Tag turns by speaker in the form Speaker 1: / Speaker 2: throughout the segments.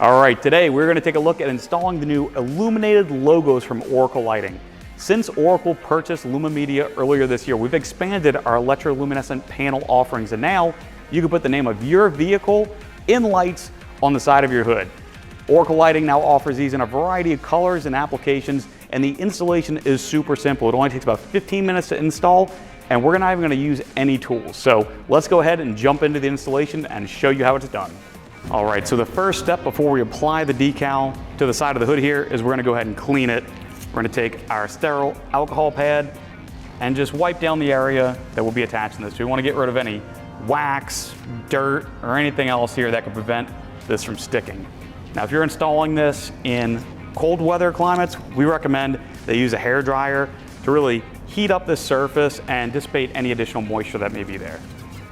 Speaker 1: All right, today we're going to take a look at installing the new illuminated logos from Oracle Lighting. Since Oracle purchased Lumimedia earlier this year, we've expanded our electroluminescent panel offerings, and now you can put the name of your vehicle in lights on the side of your hood. Oracle Lighting now offers these in a variety of colors and applications, and the installation is super simple. It only takes about 15 minutes to install, and we're not even going to use any tools. So let's go ahead and jump into the installation and show you how it's done. All right, so the first step before we apply the decal to the side of the hood here is we're going to go ahead and clean it. We're going to take our sterile alcohol pad and just wipe down the area that will be attached to this. We want to get rid of any wax, dirt, or anything else here that could prevent this from sticking. Now, if you're installing this in cold weather climates, we recommend they use a hair dryer to really heat up this surface and dissipate any additional moisture that may be there.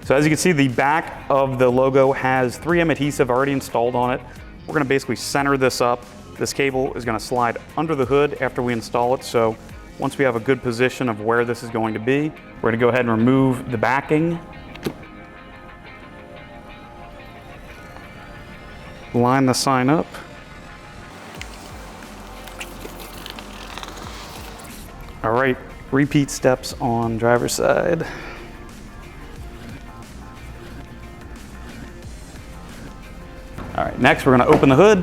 Speaker 1: So as you can see, the back of the logo has 3M adhesive already installed on it. We're going to basically center this up. This cable is going to slide under the hood after we install it. So once we have a good position of where this is going to be, we're going to go ahead and remove the backing. Line the sign up. All right, repeat steps on driver's side. All right, next we're going to open the hood.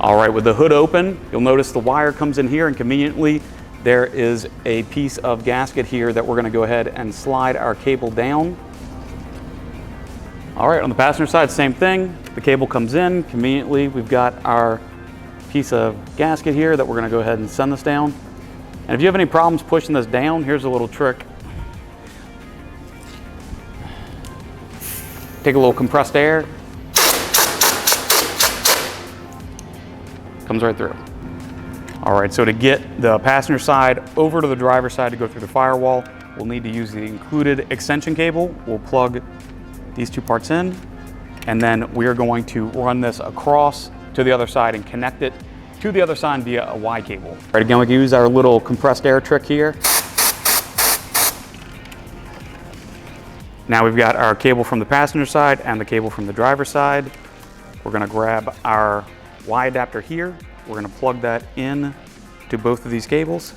Speaker 1: All right, with the hood open, you'll notice the wire comes in here, and conveniently there is a piece of gasket here that we're going to go ahead and slide our cable down. All right, on the passenger side, same thing. The cable comes in. Conveniently, we've got our piece of gasket here that we're going to go ahead and send this down. And if you have any problems pushing this down, here's a little trick. Take a little compressed air. Comes right through. All right, so to get the passenger side over to the driver's side to go through the firewall, we'll need to use the included extension cable. We'll plug these two parts in, and then we are going to run this across to the other side and connect it to the other side via a Y cable. All right, again, we can use our little compressed air trick here. Now we've got our cable from the passenger side and the cable from the driver's side. We're going to grab our Y adapter here. We're going to plug that in to both of these cables,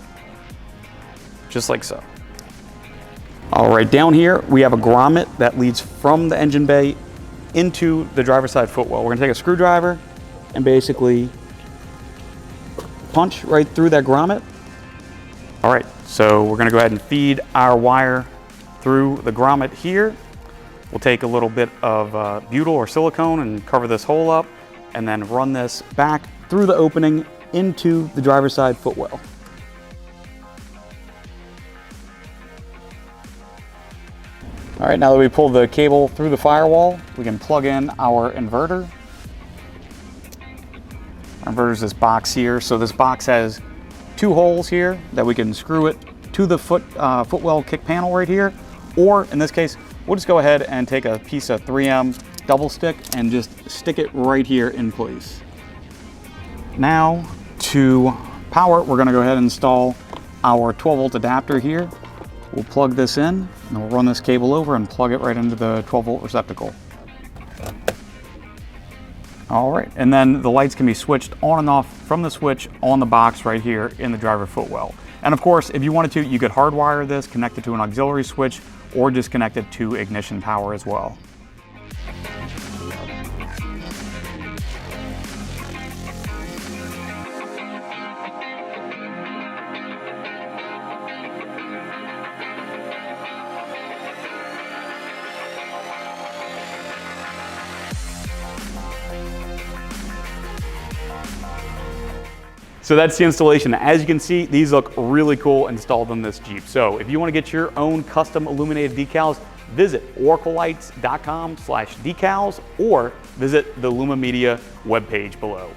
Speaker 1: just like so. All right, down here we have a grommet that leads from the engine bay into the driver's side footwell. We're going to take a screwdriver and basically punch right through that grommet. All right, so we're going to go ahead and feed our wire through the grommet here. We'll take a little bit of butyl or silicone and cover this hole up, and then run this back through the opening into the driver's side footwell. All right, now that we pulled the cable through the firewall, we can plug in our inverter. Our inverter is this box here. So this box has two holes here that we can screw it to the footwell kick panel right here. Or in this case, we'll just go ahead and take a piece of 3M double stick and just stick it right here in place. Now to power it, we're going to go ahead and install our 12-volt adapter here. We'll plug this in, and we'll run this cable over and plug it right into the 12-volt receptacle. All right, and then the lights can be switched on and off from the switch on the box right here in the driver footwell. And of course, if you wanted to, you could hardwire this, connect it to an auxiliary switch, or just connect it to ignition power as well. So that's the installation. As you can see, these look really cool installed on this Jeep. So if you want to get your own custom illuminated decals, visit oraclelights.com/decals or visit the Lumimedia webpage below.